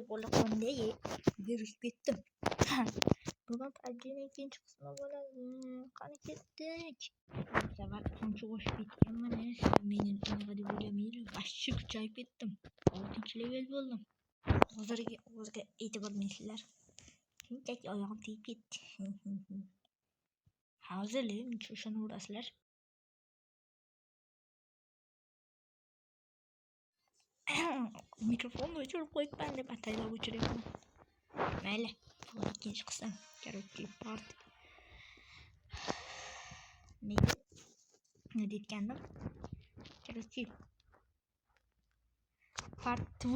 Qanday yurib ketdim. Bugun PUBG'ning ikkinchi qismi bo'ladi. Qani ketdik. Bu safar qancha oshib ketganman. Mening unaqa deb o'ylamayman. Vashchi kuchayib ketdim. 6-level bo'ldim. Hozirga e'tibor bermaysizlar. Shunchaki oyog'im tegib ketdi. Hozirli o'shani urasizlar. Mikrofonni o'chirib qo'yibman deb ataylab o'chiryapman. Mayli, bu ikkinchi qism. Короче, part. Ne deyotgandim? Короче, part 2.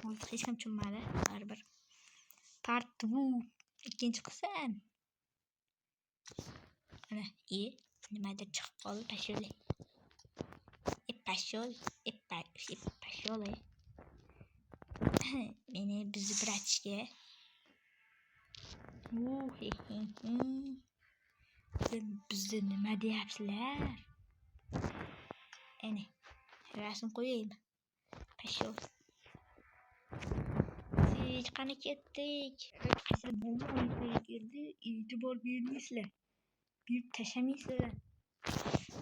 Hozir hech kim tushunmadi, baribir. Part 2 ikkinchi qism. Ana, nimadir chiqib qoldi, tashirli. Pashol. Meni bizni bratishga. Bizni nima deyapsizlar? Ana, rasm qo'yaymi? Pashol. Hech qani ketdik. Qaysi muammoga keldi? E'tibor bermaysizlar. Bir tashlamaysizlar.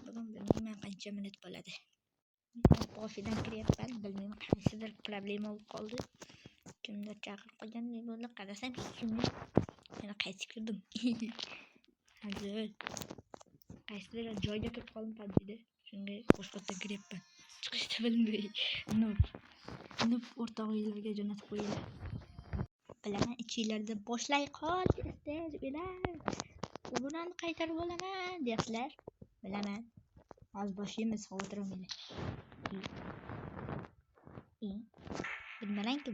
Bugun bilmayman qancha minut bo'ladi. Boshidan kiryapman, bilmayman qaysidir problema bo'lib qoldi. Kimdir chaqirib qo'ygandek bo'ldi. Qarasam hech kim yo'q. Yana qaytib kirdim. Hazil. Qaysidir joyga kirib qoldim PUBG'da. Shunga boshqatdan kiryapman. Chiqishni bilmay. Noob o'rtog'inglarga jo'natib qo'yinglar. Bilaman ichinglarda boshlay qol deyapsizlar. O'rnini qaytarib olaman deyapsizlar. Bilaman. Hozir boshlaymiz, xavotirlanmanglar. Bilmalang-ku.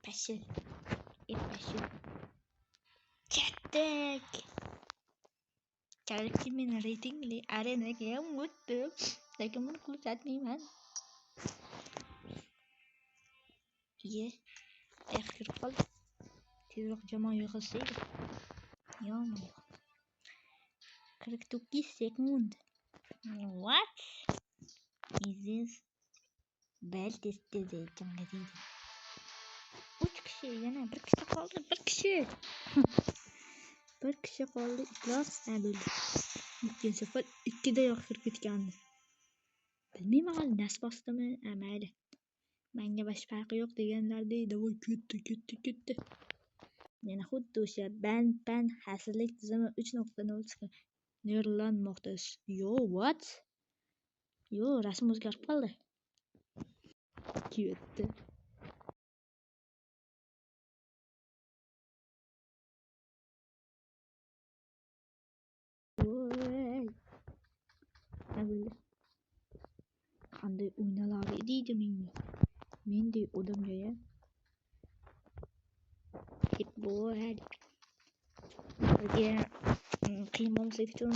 Pashol. Ketdik. Challenge meni reytingli arenaga ham o'tdim. Lekin buni ko'rsatmayman. Ayoq kirib qoldi. Tezroq jamoa yig'ilsaydi. Yo'q. 49 sekund. What? Is this belt ekan deydi. 3 kishi, yana bir kishi qoldi, bir kishi. Bir kishi qoldi, iflos bo'ldi. O'tgan safar 2 da yo'q kirib ketgandi. Bilmayman, nasib ostimi? Mayli. Menga bosh farqi yo'q deganlarda, voy ketdi. Yana xuddi o'sha ban xavfsizlik tizimi 3.0 nurlanmoqda. What? Rasm o'zgarib qoldi. Ketdi. Qanday o'ynalar deydi menga. Mendek odamga ya. Bo'ladi. Bizga qiyin bo'lmaslik uchun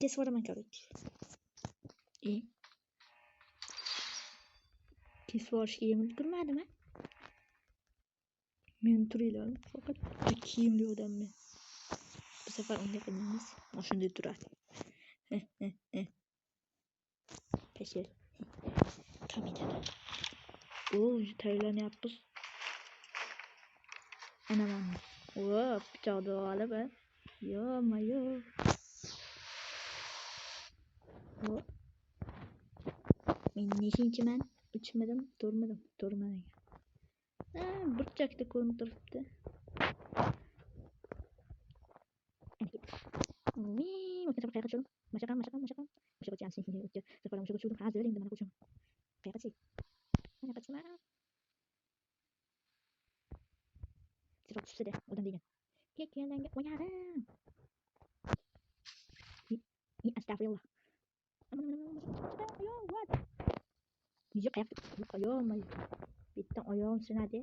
tez boraman kerak. Tez borishga ulgurmadimi? Men turinglar, faqat kiyimli odamman. Bu safar unday qilmaymiz. Shunday turadi. Pashol. Kamida. Tayyorlanyapmiz. Ana mana. Pichoqni olib, Yo. Men nechinchiman? 3midim, 4midim? 4midim. Burchakda ko'rinib turibdi. O'tgan safar qayerga tushdim? Mashaqam. O'sha qo'ygansin. O'tgan safar o'sha tushdim. Hozir endi mana qo'shaman. Qayerga tushdim? Mana qo'shaman. Tezroq tushsa-da, odam degan. Ketganlarga o'ynadim. Astag'firullah. What? Yo'q, bitta oyog'im sinadi.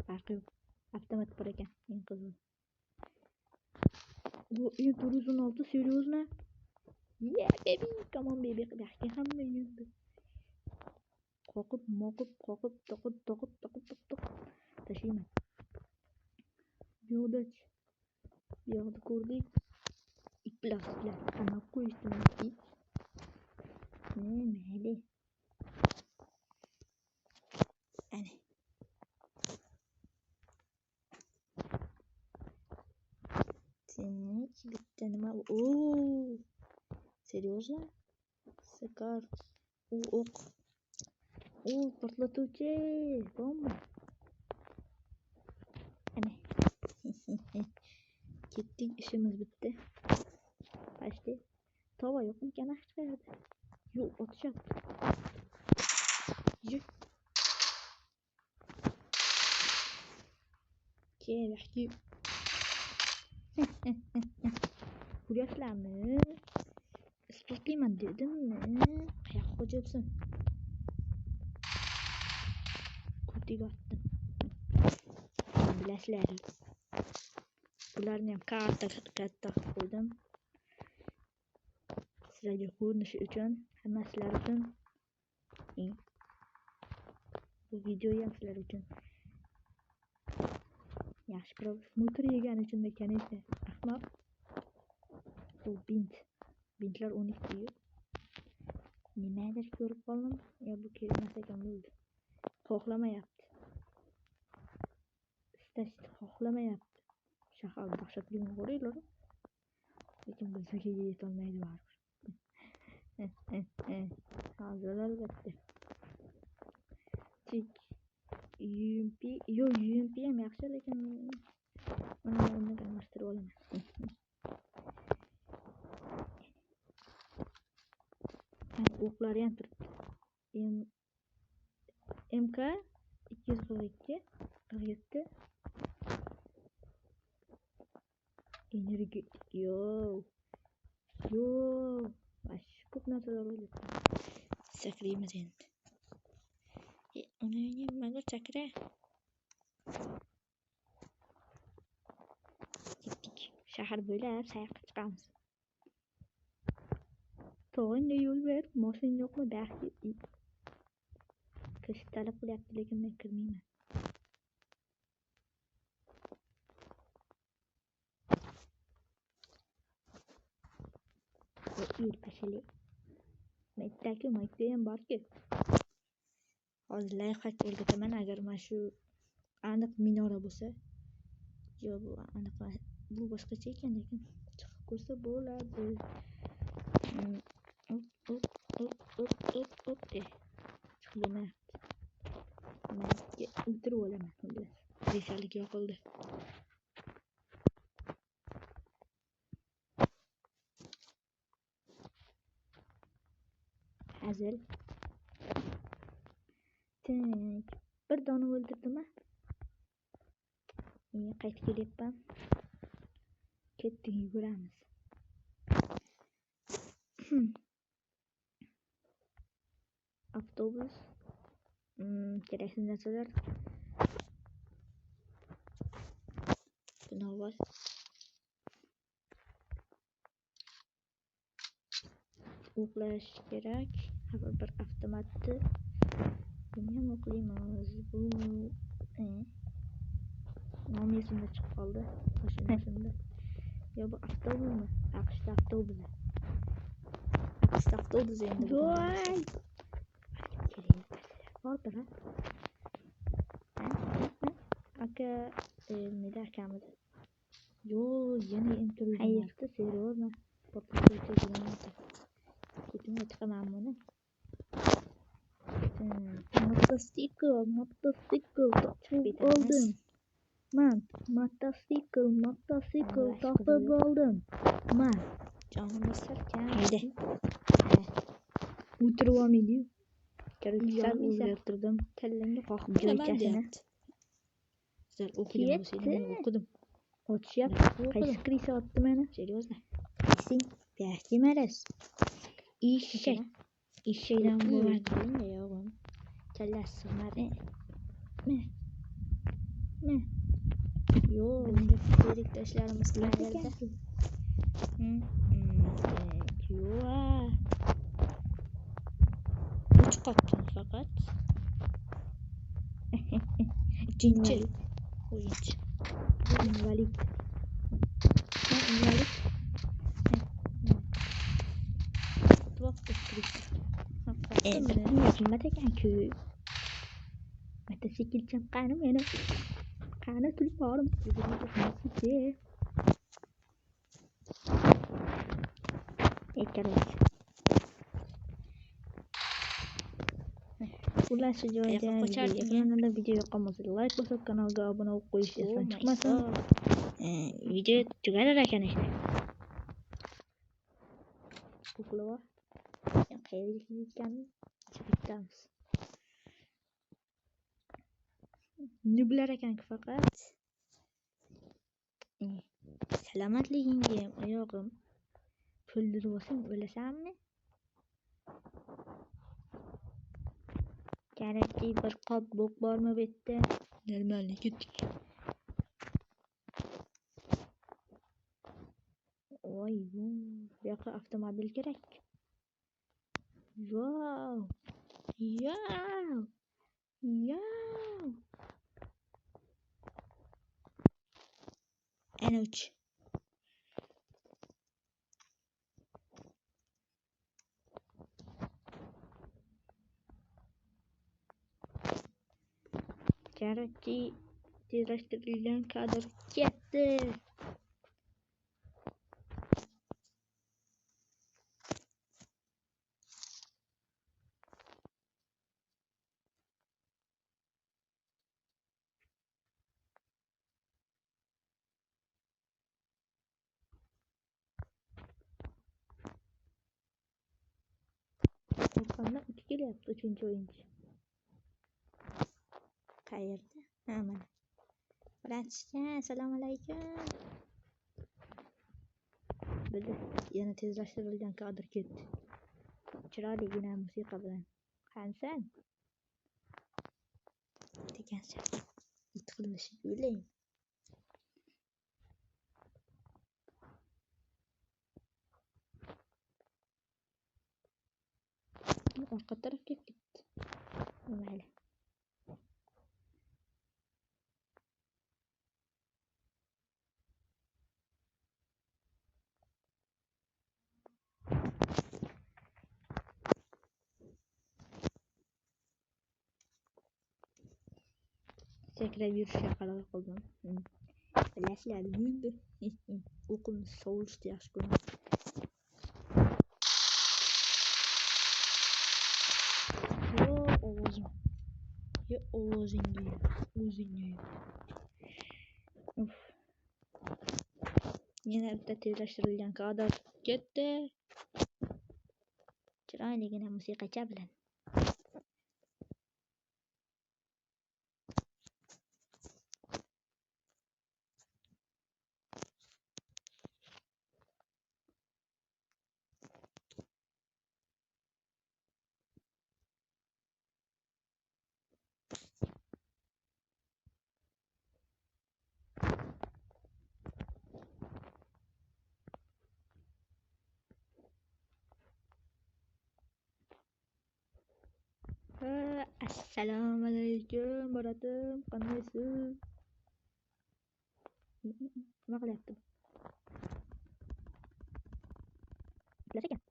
Farqi yo'q. Avtomat bor ekan. Men qizim. Bu 416 серьезно? Yeah, baby. Come on, baby. Yaxshi hamma yurdi. Qoqib, toqib. Tashlayman. Bu yoqda ko'rdik. Ifloslar qamab qo'yishdi. bitta nima? Oo! Серьезно? Sakar. U o'q. U portlatuvchi. Bomba. Ana. Ketdik, ishimiz bitdi. Почти. Tova yo'qmikan hech qayerda? Yo'q, otishyapti. Yuk. Kerakli. Ko'ryapsizlarmi? Isbotlayman dedimmi? Qayoqqa qo'yibsan? Ko'tiga otdim. Bilasizlar. Bularni ham katta qilib qo'ydim. Sizlarga ko'rinishi uchun, hamma sizlar uchun. Bu video ham sizlar uchun. Yaxshi ko'rib, motor yegani uchun mekanika. Ahmoq. Bu bintlar 12 yu. Nimadir ko'rib qoldim. Ya bu kelmas ekan bo'ldi. Xohlamayapti. Xohlamayapti. Shahar dahshatli ko'ringlar. Lekin bizga yetolmaydi baribir. Hozir albatta. Tik UMP ham yaxshi, lekin uni almashtirib olaman. O'qlari ham turibdi. MK 242 47 energetik. Yo. Bash ko'p narsalar o'ylabman. Sakraymiz endi. Uni nimaga chaqira? Ketdik. Shahar bo'ylab sayohatga chiqamiz. Tog'ingga yo'l ber, moshin yo'qmi? Baxti. Kirish talab qilyapti, lekin men kirmayman. Yurpashali. Maytdagi ham borki. Hozir layfhack o'rgataman, agar mana shu aniq minora bo'lsa. Yo, bu aniq bu boshqacha ekan, lekin chiqib ko'rsa bo'ladi. Chiqmayapti. Maytga o'tirib olaman. Risalik yoqildi. Hazil. Bir dona o'ldirdimi? Qaytib kelyapman. Ketdik, yuguramiz. Avtobus. Keraksiz narsalar. Binolar. O'qlash kerak. Bir avtomatni. Buni ham o'qlaymiz. Bu nomi esimda chiqib qoldi. Mashinasida. Yo, bu avtobusmi? AQShda avtobusi. AQShda avtobusi endi. Voy! Bordir. Aka, nima akamiz? Yo, yana intervyu. Hayırda seriyozmi? Portlatuvchi bilan. Ketingga chiqaman buni. Mototsikl topib oldim. Man, mototsikl topib oldim. Man, jonimiz salkam edi. O'tirib olmaydi-yu. Kariklar o'zgartirdim. Kallamga qoqib joychasini. Sizlar o'qigan bo'lsangiz, o'qidim. Otishyapti. Qaysi kirisa otdi meni? Серьезно? Qaysi? Yaxshi Eshakdan bo'ladi. Yo'g'im. Kallasi sig'madi. Yo'q, bunda kerak tashlarimiz qayerda? Yo'q. Uch qotgan faqat. Uchinchi o'yinchi. Invalid. Qimmat ekan-ku. Mototsiklcham qani meni? Qani tulporim? kerak. Ular shu joyda ekranlarda video yoqolmasa like bosib, kanalga obuna bo'lib qo'yish esdan chiqmasin. Video tugalar ekan işte. Kuklava. Qayerga ketganmi? Chiqamiz. Nublar ekan faqat. Salomatligingga oyog'im puldirib olsam o'lasammi? Kerakli bir qop bo'q bormi bu yerda? Normalniy ketdik. Voy, bu yoqqa avtomobil kerak. Wow! Yow! Yow! Ana uch. Kerakli tezlashtirilgan kadr ketdi. Qo'rqqandan uch kelyapti, uchinchi o'yinchi. Qayerda? Ha, mana. Bratishka, assalomu alaykum. Bildi, yana tezlashtirilgan kadr ketdi. Chiroyligina musiqa bilan. Qansan? Degancha. It qilmishi o'ylayman. Orqa tarafga ketdi. Mayli. Sakrab yurishga qaror qildim. Bilasizlar, endi o'qimni sovurishni yaxshi ko'raman. Yo ovozingga. Yana bitta tezlashtirilgan kadr ketdi. Chiroyligina musiqacha bilan. Assalomu alaykum, baratim, qandaysiz? Nima qilyapti? Uxlash ekan.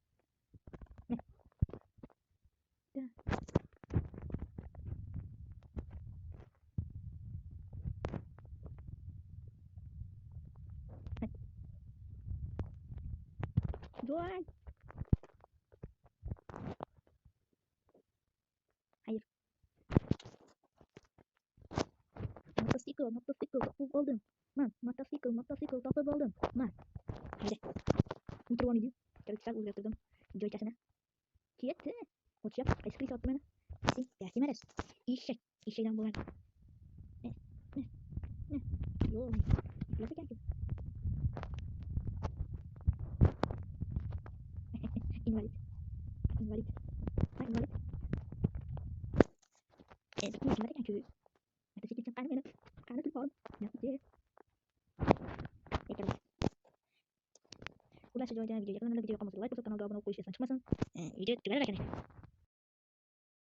Joy. Hayır. Motosikl topib oldim. Man, motosikl topib oldim. Man. Haydi. Devam edeyim. Karakter o'zgartirdim. Joychasini. Ketdi. O'tyapti. Qaysi qilib otdi meni? Yaxshi emas. Eshakdan bo'ladi. Yo'q. Uxlab ekan-ku. Invalid. Invalid. Nima ekan-ku? Motosikl qani meni? Qani telefon? Nafsi. Ular shu joyda video yoqamanlar, video yoqamasa like bosib, kanalga obuna bo'lib qo'yish esdan chiqmasin. Video tugalar ekan.